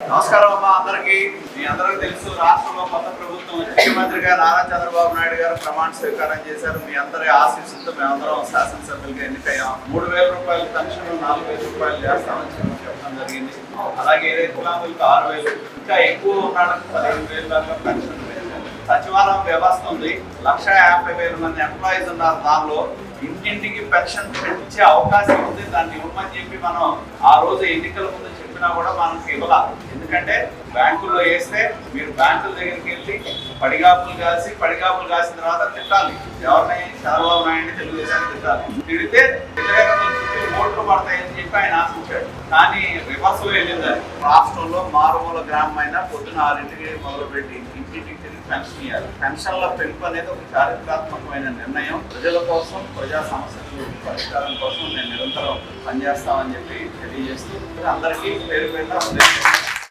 నమస్కారం అమ్మా అందరికి. మీ అందరికీ తెలుసు, రాష్ట్రంలో కొత్త ప్రభుత్వం ముఖ్యమంత్రిగా నారా చంద్రబాబు నాయుడు గారు ప్రమాణ స్వీకారం చేశారు. మీ అందరి ఆశీస్సులతో మేమందరం శాసనసభ్యులుగా ఎన్నికయ్యాం. 3,000 రూపాయల పెన్షన్ 4,000 రూపాయలు చేస్తామని చెప్పడం జరిగింది. అలాగే వికలాంగులకు 6,000, ఇంకా ఎక్కువ ఉన్నాళ్ళకి 15,000 దాకా పెన్షన్. సచివాలయం వ్యవస్థ ఉంది, 1,50,000 మంది ఎంప్లాయీస్ ఉన్నారు. దానిలో ఇంటింటికి పెన్షన్ ఇచ్చే అవకాశం ఉంది. దాన్ని ఇవ్వమని చెప్పి మనం ఆ రోజు ఎన్నికల ముందు చెప్పినా కూడా మనకి ఇవ్వాల. ఎందుకంటే బ్యాంకుల్లో వేస్తే మీరు బ్యాంకుల దగ్గరికి వెళ్ళి పడిగాపులు కాసిన తర్వాత తిట్టాలి. ఎవరిని? చంద్రబాబు నాయుడిని, తెలుగుదేశాన్ని తిట్టాలి. తిడితే ఓట్లు పడతాయని చెప్పి ఆయన ఆశించాడు. కానీ రివర్స్ లో వెళ్ళింది. రాష్ట్రంలో మారుమూల గ్రామం అయినా పొద్దున 6ంటికి మొదలుపెట్టి ఇంటింటికి తిరిగి పెన్షన్ ఇవ్వాలి. పెన్షన్ల పెంపు అనేది ఒక చారిత్రాత్మకమైన నిర్ణయం. ప్రజల కోసం, ప్రజా సమస్యల పరిష్కారం కోసం నేను నిరంతరం పనిచేస్తామని చెప్పి తెలియజేస్తూ అందరికీ పేరు